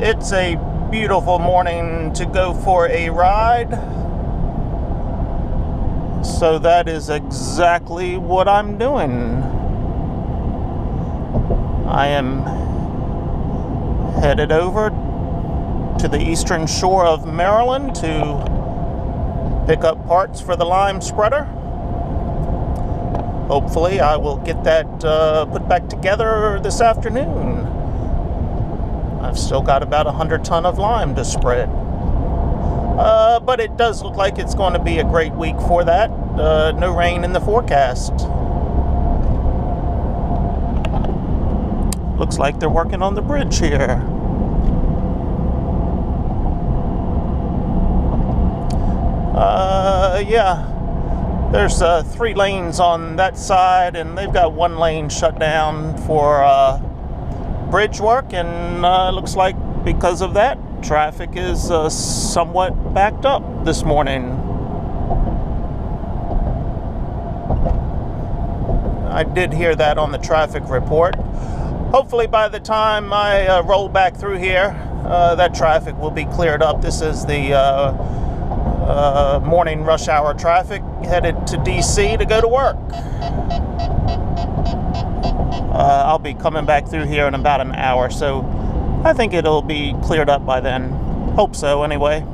It's a beautiful morning to go for a ride. So that is exactly what I'm doing. I am headed over to the eastern shore of Maryland to pick up parts for the lime spreader. Hopefully I will get that put back together this afternoon. I've still got about 100 ton of lime to spread. But it does look like it's going to be a great week for that. No rain in the forecast. Looks like they're working on the bridge here. Yeah. There's 3 lanes on that side, and they've got 1 lane shut down for bridge work, and looks like because of that, traffic is somewhat backed up this morning. I did hear that on the traffic report. Hopefully by the time I roll back through here, that traffic will be cleared up. This is the morning rush hour traffic headed to DC to go to work. I'll be coming back through here in about an hour, so I think it'll be cleared up by then. Hope so, anyway.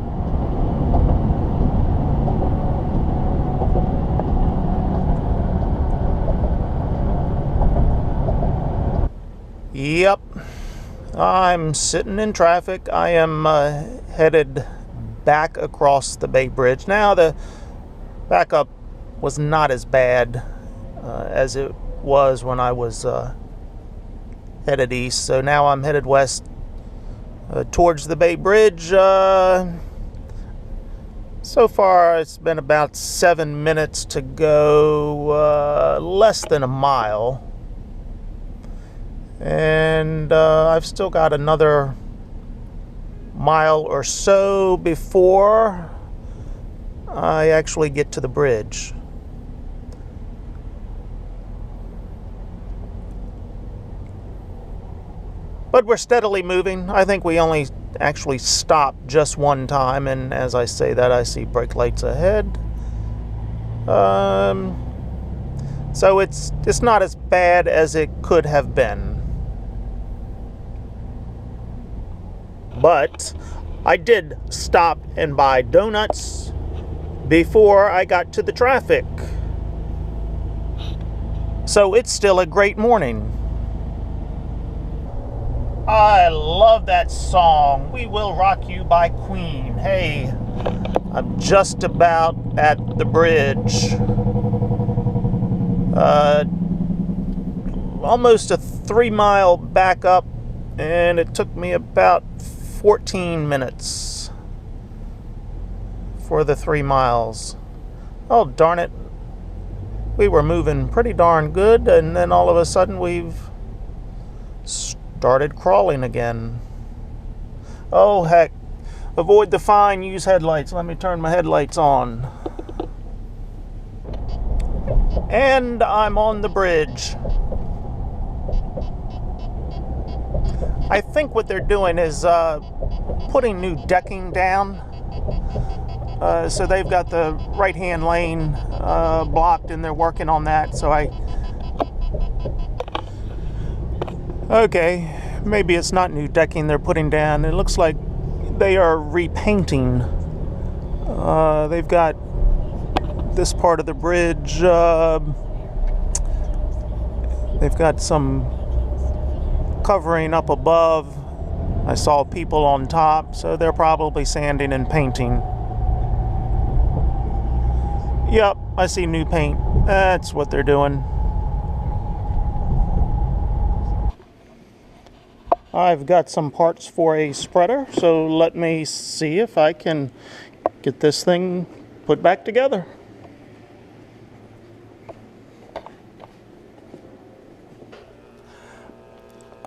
Yep, I'm sitting in traffic. I am headed back across the Bay Bridge. Now, the backup was not as bad as it was when I was headed east, so now I'm headed west towards the Bay Bridge. So far it's been about 7 minutes to go, less than a mile, and I've still got another mile or so before I actually get to the bridge. But we're steadily moving. I think we only actually stopped just one time, and as I say that, I see brake lights ahead. So it's not as bad as it could have been. But I did stop and buy donuts before I got to the traffic. So it's still a great morning. I love that song, We Will Rock You by Queen. Hey, I'm just about at the bridge. Almost a 3-mile back up, and it took me about 14 minutes for the 3 miles. Oh, darn it. We were moving pretty darn good, and then all of a sudden we've started crawling again. Oh, heck. Avoid the fine, use headlights. Let me turn my headlights on. And I'm on the bridge. I think what they're doing is putting new decking down. So they've got the right-hand lane blocked, and they're working on that. So okay, maybe it's not new decking they're putting down. It looks like they are repainting. They've got this part of the bridge. They've got some covering up above. I saw people on top, so they're probably sanding and painting. Yep, I see new paint. That's what they're doing. I've got some parts for a spreader, so let me see if I can get this thing put back together.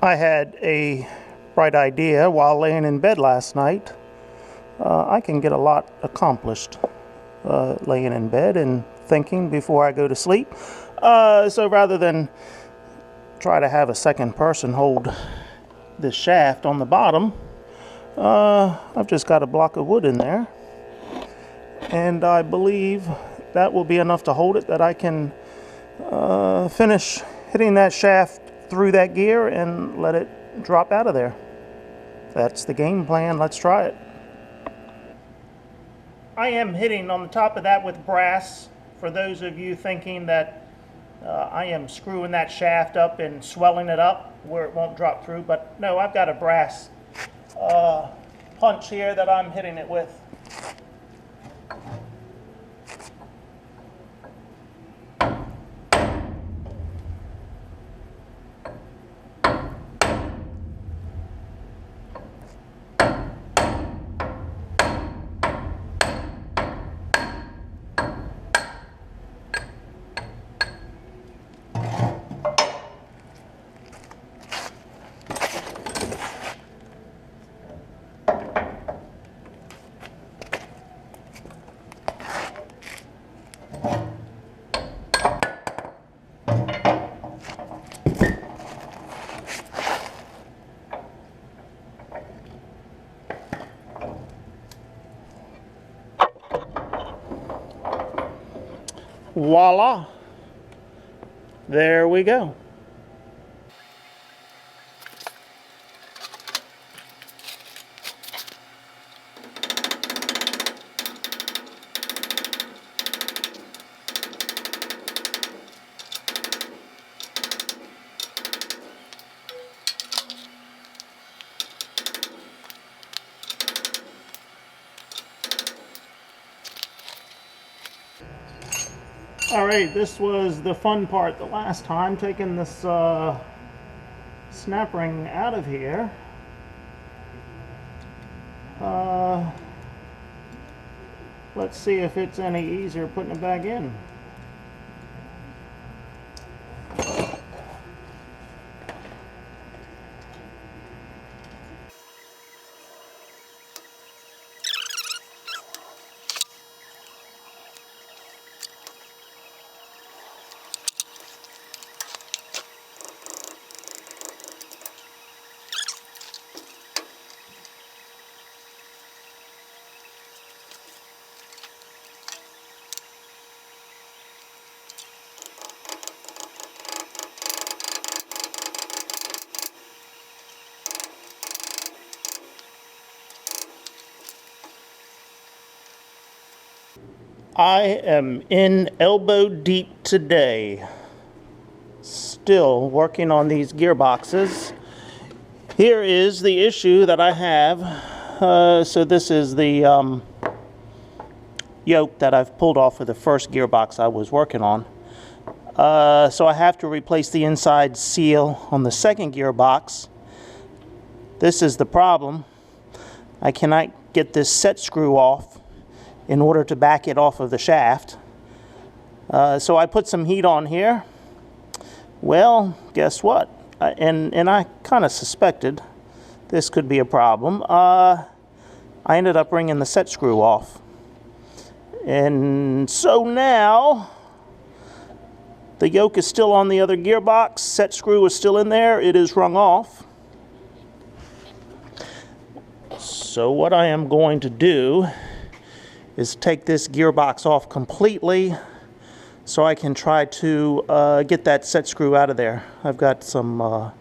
I had a bright idea while laying in bed last night. I can get a lot accomplished laying in bed and thinking before I go to sleep. So rather than try to have a second person hold this shaft on the bottom, I've just got a block of wood in there, and I believe that will be enough to hold it, that I can finish hitting that shaft through that gear and let it drop out of there. That's the game plan. Let's try it. I am hitting on the top of that with brass, for those of you thinking that I am screwing that shaft up and swelling it up where it won't drop through, but no, I've got a brass punch here that I'm hitting it with. Voila! There we go. Alright, this was the fun part the last time, taking this snap ring out of here. Let's see if it's any easier putting it back in. I am in elbow deep today, still working on these gearboxes. Here is the issue that I have. So this is the yoke that I've pulled off of the first gearbox I was working on. So I have to replace the inside seal on the second gearbox. This is the problem. I cannot get this set screw off in order to back it off of the shaft. So I put some heat on here. Well, guess what? And I kind of suspected this could be a problem. I ended up wringing the set screw off. And so now the yoke is still on the other gearbox. Set screw is still in there. It is wrung off. So what I am going to do is take this gearbox off completely so I can try to get that set screw out of there. I've got some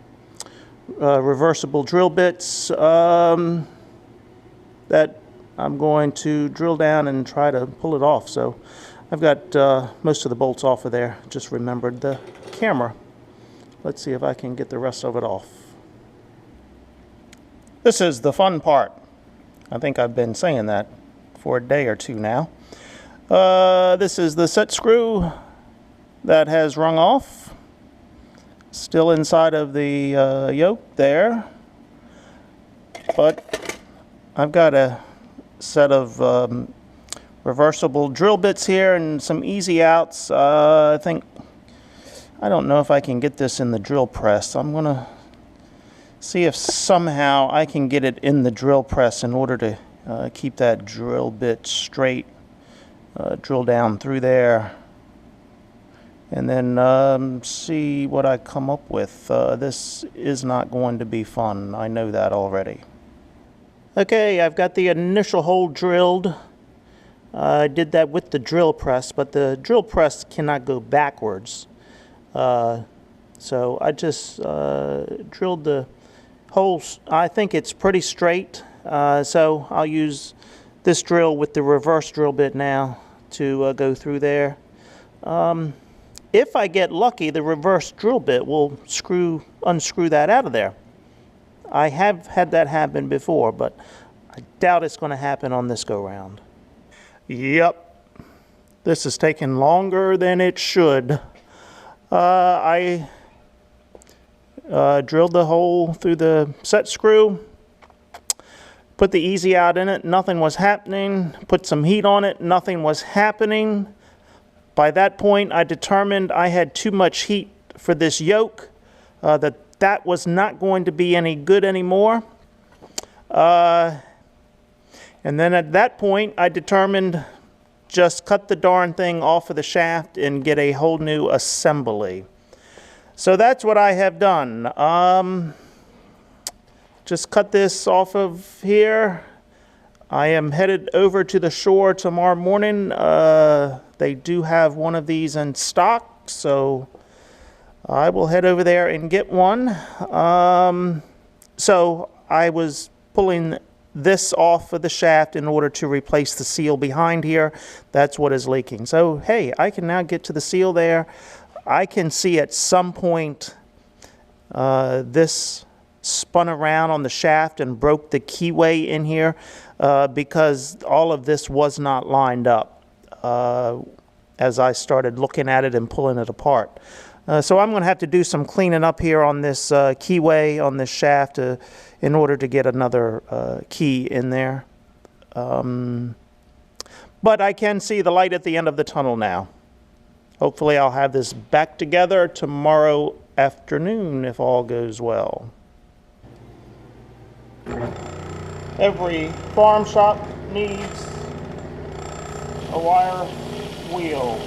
reversible drill bits that I'm going to drill down and try to pull it off. So I've got most of the bolts off of there. Just remembered the camera. Let's see if I can get the rest of it off. This is the fun part. I think I've been saying that for a day or two now. This is the set screw that has wrung off. Still inside of the yoke there. But I've got a set of reversible drill bits here and some easy outs. I don't know if I can get this in the drill press. I'm gonna see if somehow I can get it in the drill press in order to keep that drill bit straight. Drill down through there and then see what I come up with. This is not going to be fun. I know that already. Okay, I've got the initial hole drilled. I did that with the drill press, but the drill press cannot go backwards. So I just drilled the holes. I think it's pretty straight, so I'll use this drill with the reverse drill bit now to go through there. If I get lucky, the reverse drill bit will unscrew that out of there. I have had that happen before, but I doubt it's going to happen on this go-round. Yep, this is taking longer than it should. I drilled the hole through the set screw, put the easy out in it, nothing was happening. Put some heat on it, nothing was happening. By that point, I determined I had too much heat for this yoke, that was not going to be any good anymore. And then at that point, I determined just cut the darn thing off of the shaft and get a whole new assembly. So that's what I have done. Just cut this off of here. I am headed over to the shore tomorrow morning. They do have one of these in stock, so I will head over there and get one. So I was pulling this off of the shaft in order to replace the seal behind here. That's what is leaking. So hey, I can now get to the seal there. I can see at some point this spun around on the shaft and broke the keyway in here because all of this was not lined up as I started looking at it and pulling it apart. So I'm going to have to do some cleaning up here on this keyway on this shaft in order to get another key in there. But I can see the light at the end of the tunnel now. Hopefully I'll have this back together tomorrow afternoon if all goes well. Every farm shop needs a wire wheel.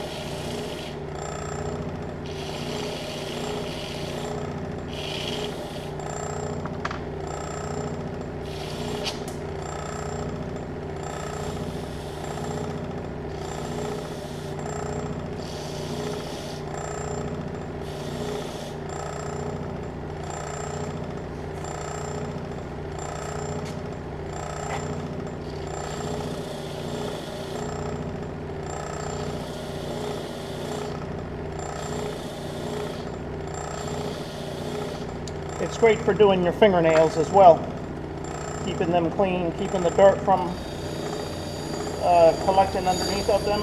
It's great for doing your fingernails as well, keeping them clean, keeping the dirt from collecting underneath of them.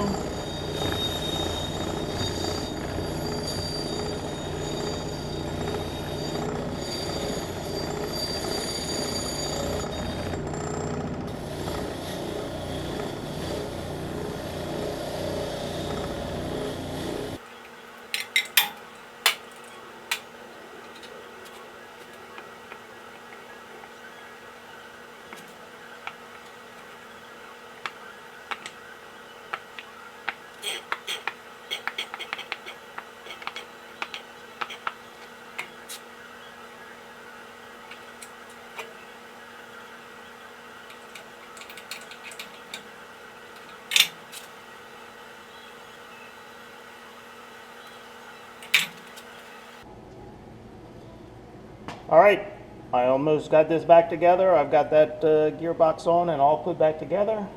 All right, I almost got this back together. I've got that gearbox on and all put back together.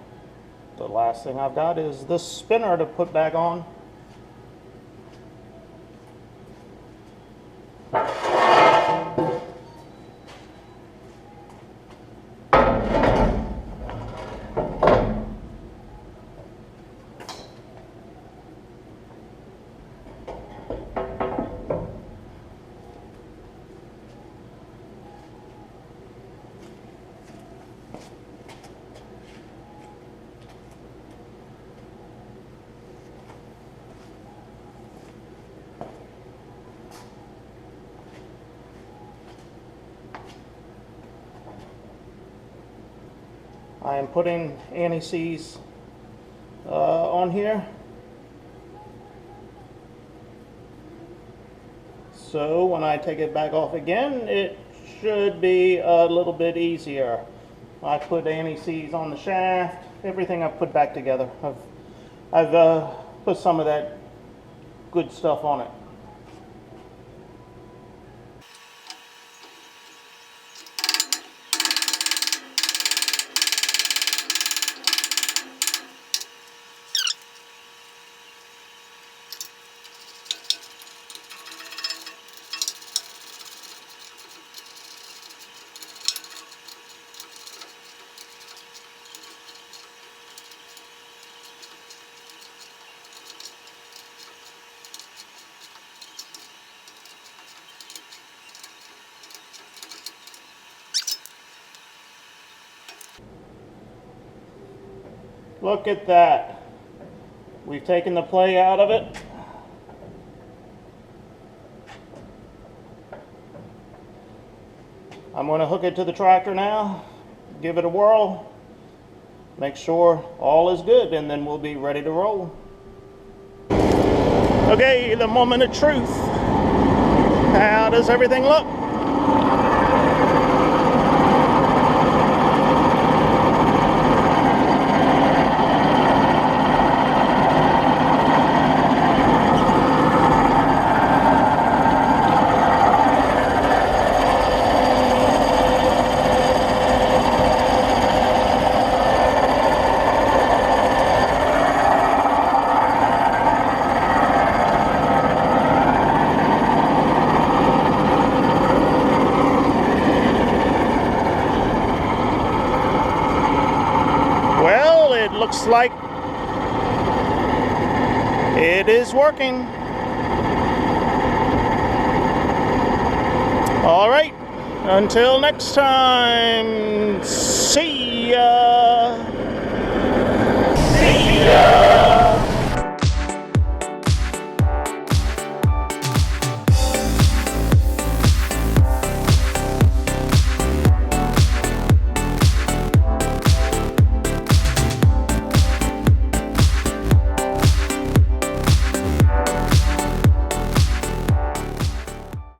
The last thing I've got is the spinner to put back on. I am putting anti-seize on here. So when I take it back off again, it should be a little bit easier. I put anti-seize on the shaft. Everything I've put back together. I've put some of that good stuff on it. Look at that. We've taken the play out of it. I'm going to hook it to the tractor now, give it a whirl, make sure all is good, and then we'll be ready to roll. Okay, the moment of truth. How does everything look? Looks like it is working. All right, until next time.